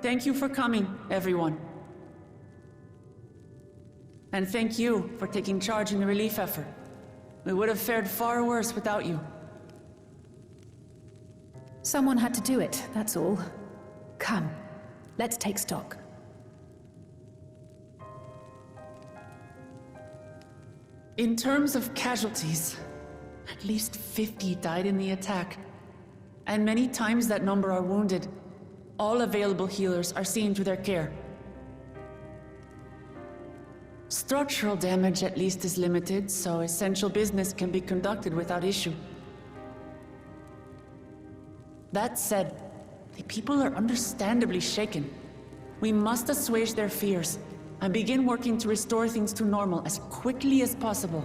Thank you for coming, everyone. And thank you for taking charge in the relief effort. We would have fared far worse without you. Someone had to do it, that's all. Come, let's take stock. In terms of casualties, at least 50 died in the attack. And many times that number are wounded. All available healers are seen to their care. Structural damage at least is limited, so essential business can be conducted without issue. That said, the people are understandably shaken. We must assuage their fears and begin working to restore things to normal as quickly as possible.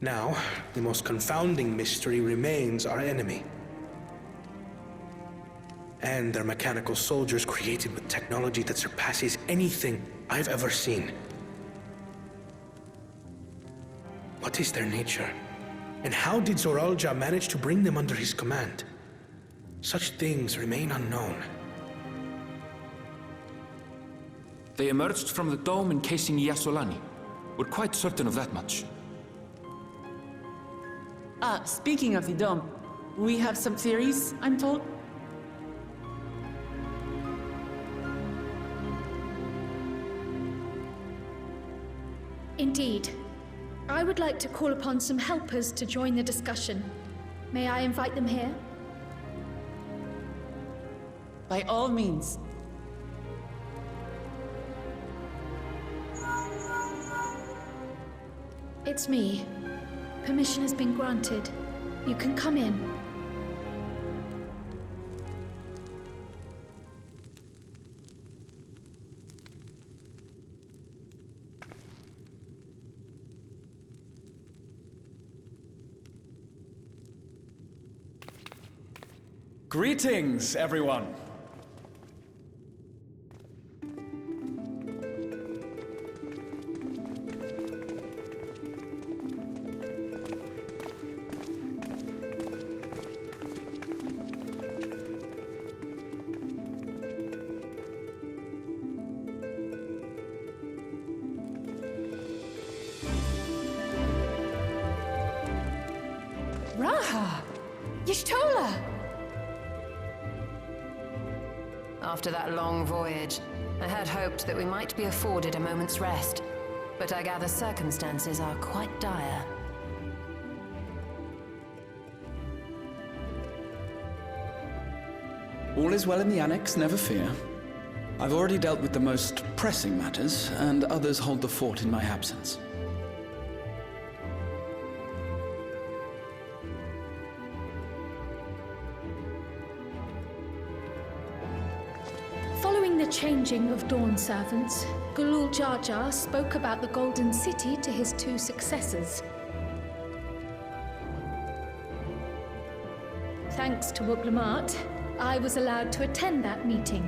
Now, the most confounding mystery remains our enemy. And their mechanical soldiers created with technology that surpasses anything I've ever seen. What is their nature? And how did Zoralja manage to bring them under his command? Such things remain unknown. They emerged from the dome encasing Yasolani. We're quite certain of that much. Speaking of the dome, we have some theories, I'm told. Indeed. I would like to call upon some helpers to join the discussion. May I invite them here? By all means. It's me. Permission has been granted. You can come in. Greetings, everyone. Raha! Y'shtola! After that long voyage, I had hoped that we might be afforded a moment's rest, but I gather circumstances are quite dire. All is well in the Annex, never fear. I've already dealt with the most pressing matters, and others hold the fort in my absence. Following the changing of Dawn servants, Gulul Jar Jar spoke about the Golden City to his two successors. Thanks to Wuglamat, I was allowed to attend that meeting.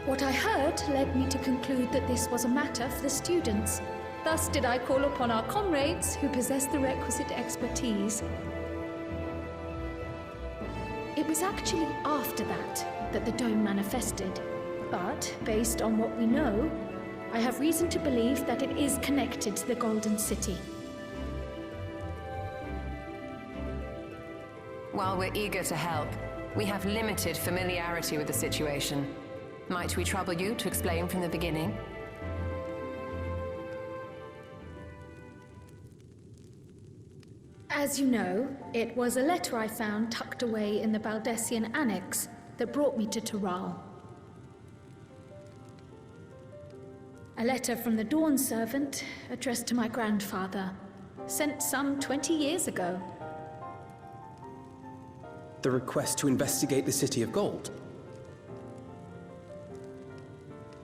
What I heard led me to conclude that this was a matter for the students. Thus did I call upon our comrades who possess the requisite expertise. It was actually after that the dome manifested. But, based on what we know, I have reason to believe that it is connected to the Golden City. While we're eager to help, we have limited familiarity with the situation. Might we trouble you to explain from the beginning? As you know, it was a letter I found tucked away in the Baldessian Annex that brought me to Tural. A letter from the Dawn servant addressed to my grandfather, sent some 20 years ago. The request to investigate the City of Gold?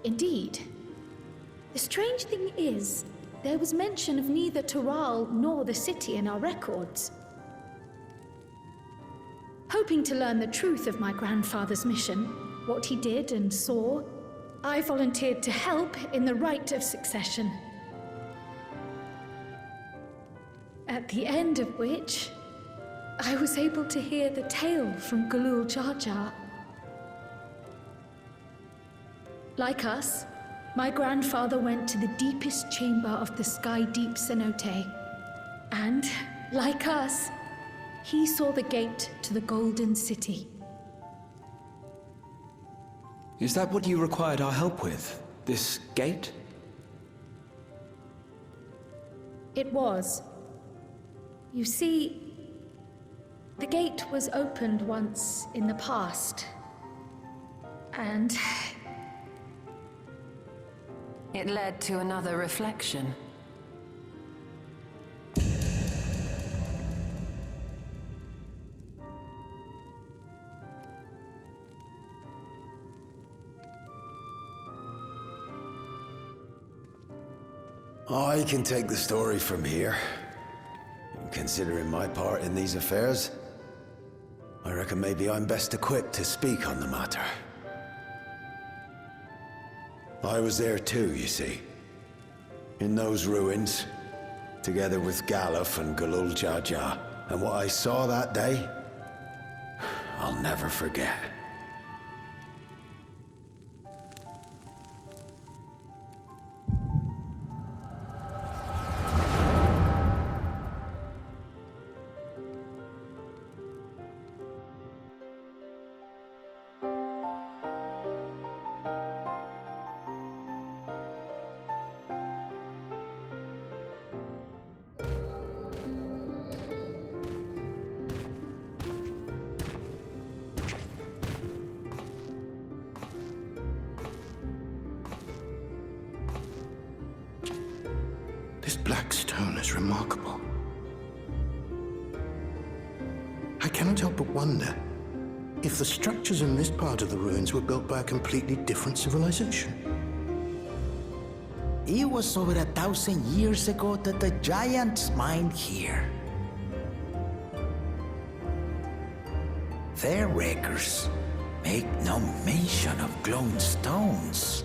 Indeed. The strange thing is, there was mention of neither Tural nor the city in our records. Hoping to learn the truth of my grandfather's mission, what he did and saw, I volunteered to help in the rite of succession. At the end of which, I was able to hear the tale from Galul Jar Jar. Like us, my grandfather went to the deepest chamber of the Sky Deep Cenote. And, like us, he saw the gate to the Golden City. Is that what you required our help with? This gate? It was. You see, the gate was opened once in the past. And It led to another reflection. I can take the story from here. Considering my part in these affairs, I reckon maybe I'm best equipped to speak on the matter. I was there too, you see. In those ruins, together with Galuf and Galul Jar Jar. And what I saw that day, I'll never forget. This black stone is remarkable. I cannot help but wonder if the structures in this part of the ruins were built by a completely different civilization. It was over 1,000 years ago that the giants mined here. Their records make no mention of glowing stones.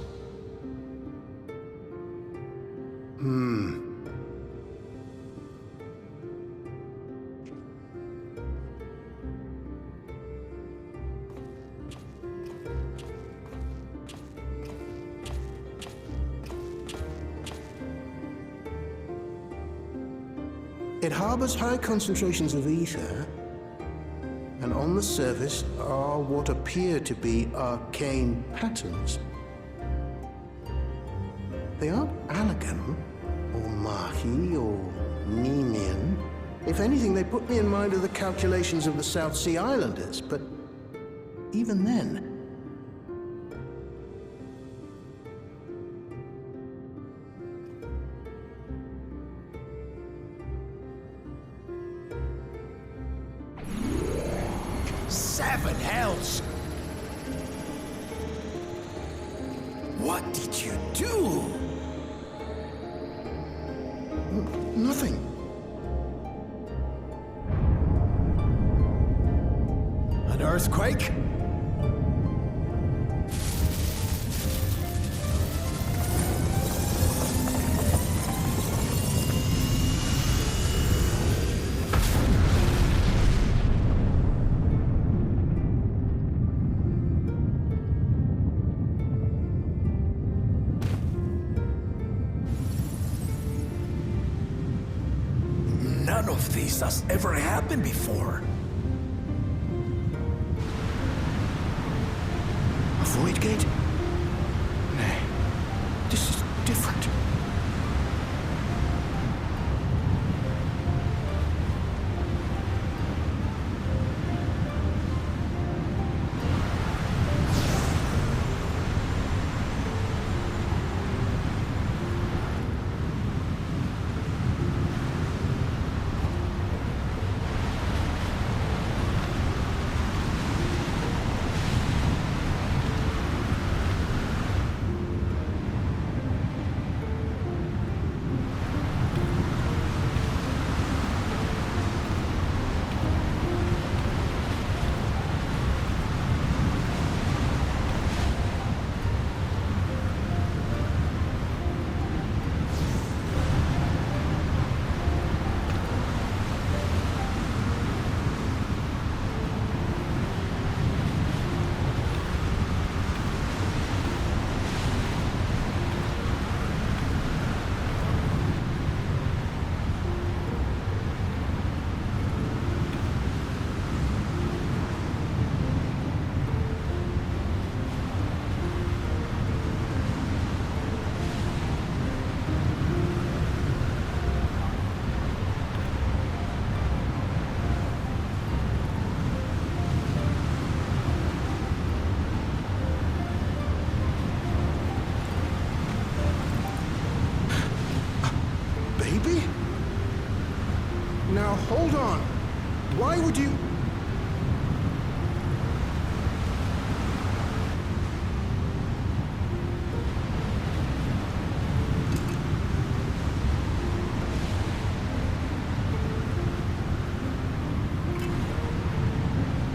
It harbors high concentrations of ether, and on the surface are what appear to be arcane patterns. They aren't Allagan, or Mahi, or Nemean. If anything, they put me in mind of the calculations of the South Sea Islanders, but even then, Seven hells! What did you do? nothing. An earthquake? None of this has ever happened before. A void gate? Nay, this is different. Why would you...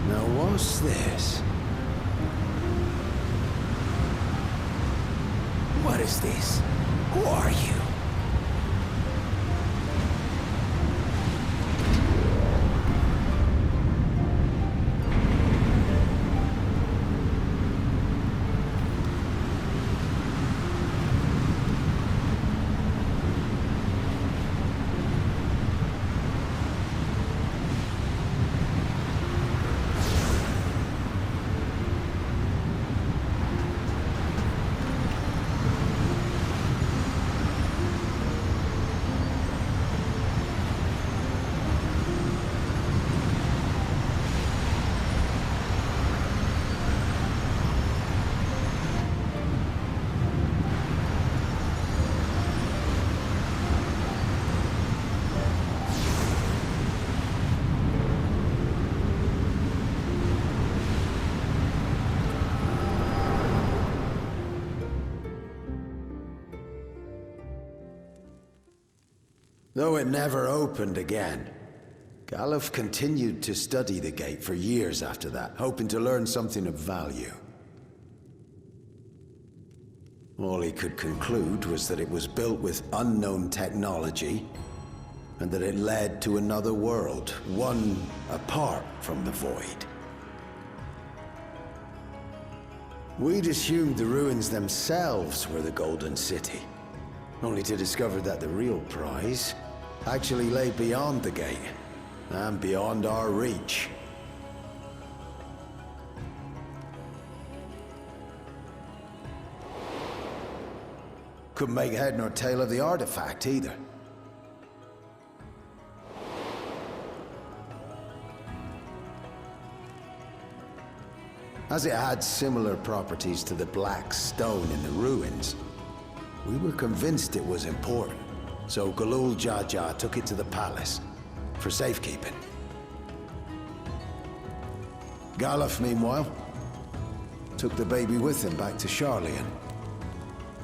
Now what's this? What is this? Who are you? Though it never opened again, Galuf continued to study the gate for years after that, hoping to learn something of value. All he could conclude was that it was built with unknown technology, and that it led to another world, one apart from the Void. We'd assumed the ruins themselves were the Golden City, only to discover that the real prize actually lay beyond the gate, and beyond our reach. Couldn't make head nor tail of the artifact, either. As it had similar properties to the black stone in the ruins, we were convinced it was important, so Galul Jaja took it to the palace for safekeeping. Galuf, meanwhile, took the baby with him back to Sharlayan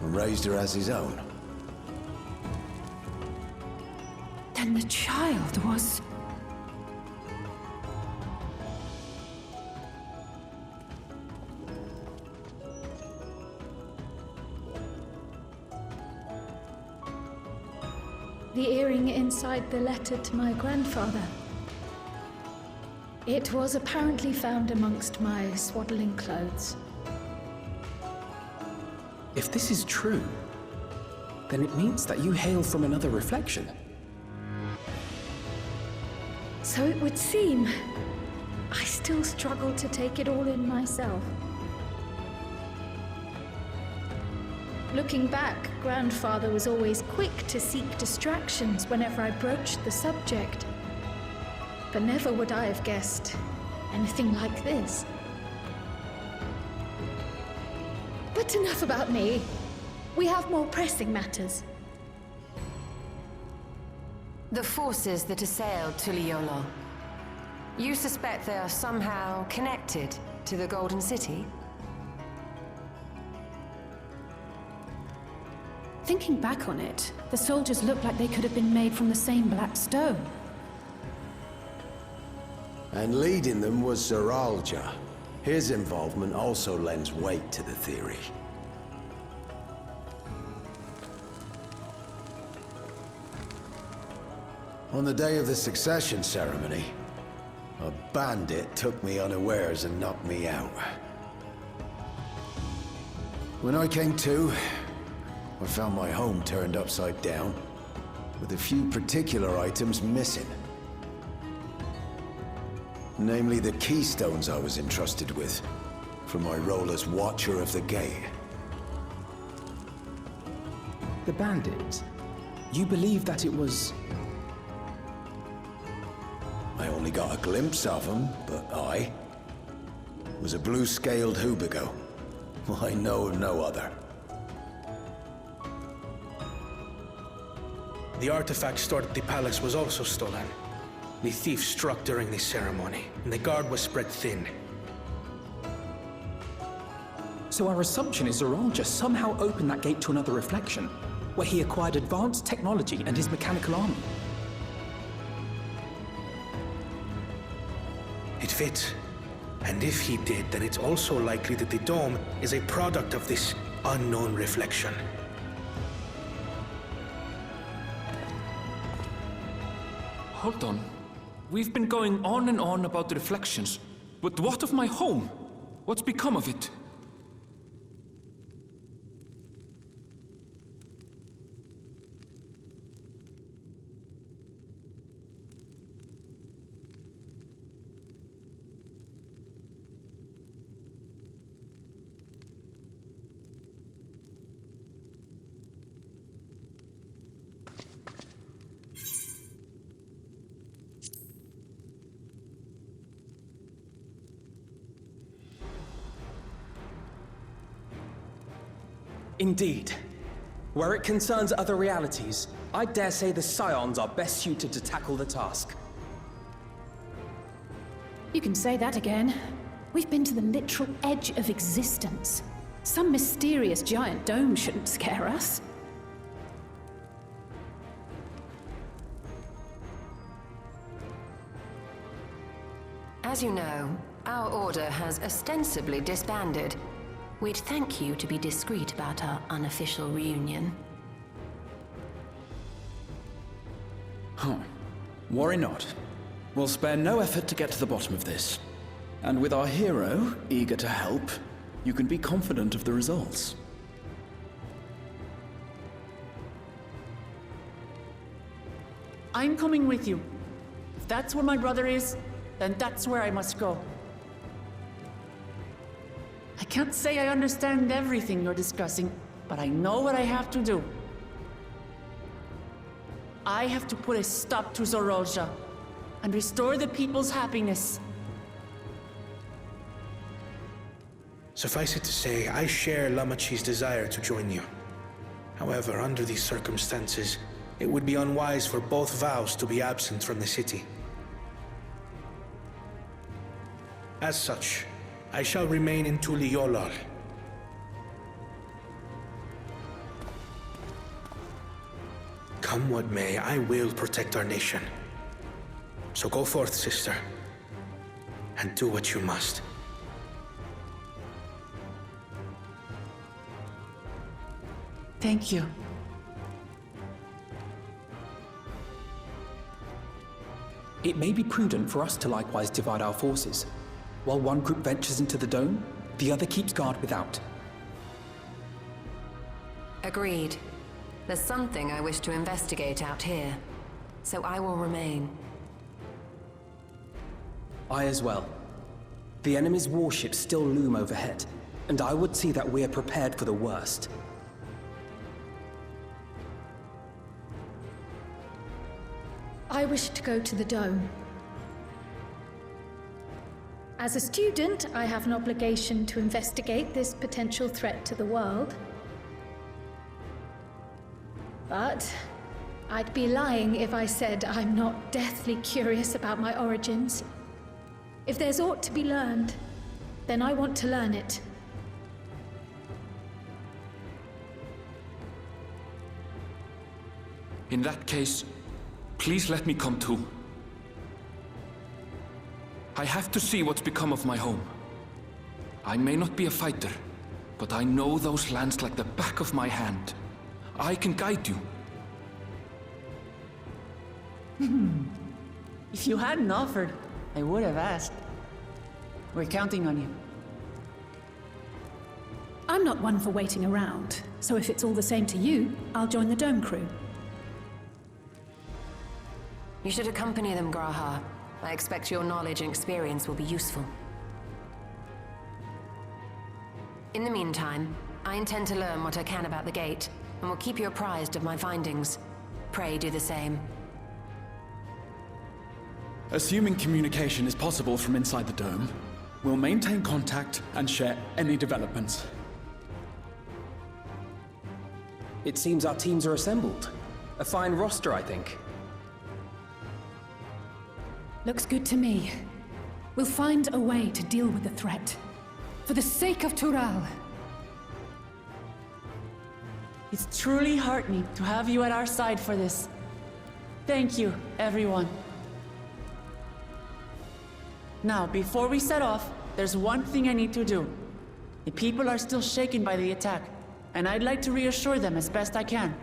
and raised her as his own. Then the child was... The earring inside the letter to my grandfather. It was apparently found amongst my swaddling clothes. If this is true, then it means that you hail from another reflection. So it would seem. I still struggle to take it all in myself. Looking back, Grandfather was always quick to seek distractions whenever I broached the subject. But never would I have guessed anything like this. But enough about me. We have more pressing matters. The forces that assailed Tuliyollal. You suspect they are somehow connected to the Golden City? Thinking back on it, the soldiers looked like they could have been made from the same black stone. And leading them was Zeralja. His involvement also lends weight to the theory. On the day of the succession ceremony, a bandit took me unawares and knocked me out. When I came to, I found my home turned upside down, with a few particular items missing. Namely the keystones I was entrusted with, for my role as Watcher of the Gate. The bandit. You believe that it was... I only got a glimpse of him, but I was a blue-scaled Hubigo. I know of no other. The artifact stored at the palace was also stolen. The thief struck during the ceremony, and the guard was spread thin. So our assumption is Zoralja somehow opened that gate to another reflection, where he acquired advanced technology and his mechanical army. It fits. And if he did, then it's also likely that the dome is a product of this unknown reflection. Hold on. We've been going on and on about the reflections, but what of my home? What's become of it? Indeed. Where it concerns other realities, I dare say the Scions are best suited to tackle the task. You can say that again. We've been to the literal edge of existence. Some mysterious giant dome shouldn't scare us. As you know, our order has ostensibly disbanded. We'd thank you to be discreet about our unofficial reunion. Huh. Worry not. We'll spare no effort to get to the bottom of this. And with our hero eager to help, you can be confident of the results. I'm coming with you. If that's where my brother is, then that's where I must go. I can't say I understand everything you're discussing, but I know what I have to do. I have to put a stop to Zoralja and restore the people's happiness. Suffice it to say, I share Lamachi's desire to join you. However, under these circumstances, it would be unwise for both vows to be absent from the city. As such, I shall remain in Tuliolal. Come what may, I will protect our nation. So go forth, sister, and do what you must. Thank you. It may be prudent for us to likewise divide our forces. While one group ventures into the dome, the other keeps guard without. Agreed. There's something I wish to investigate out here, so I will remain. I as well. The enemy's warships still loom overhead, and I would see that we are prepared for the worst. I wish to go to the dome. As a student, I have an obligation to investigate this potential threat to the world. But I'd be lying if I said I'm not deathly curious about my origins. If there's aught to be learned, then I want to learn it. In that case, please let me come too. I have to see what's become of my home. I may not be a fighter, but I know those lands like the back of my hand. I can guide you. If you hadn't offered, I would have asked. We're counting on you. I'm not one for waiting around, so if it's all the same to you, I'll join the dome crew. You should accompany them, Graha. I expect your knowledge and experience will be useful. In the meantime, I intend to learn what I can about the gate, and will keep you apprised of my findings. Pray do the same. Assuming communication is possible from inside the dome, we'll maintain contact and share any developments. It seems our teams are assembled. A fine roster, I think. Looks good to me. We'll find a way to deal with the threat. For the sake of Tural. It's truly heartening to have you at our side for this. Thank you, everyone. Now, before we set off, there's one thing I need to do. The people are still shaken by the attack, and I'd like to reassure them as best I can.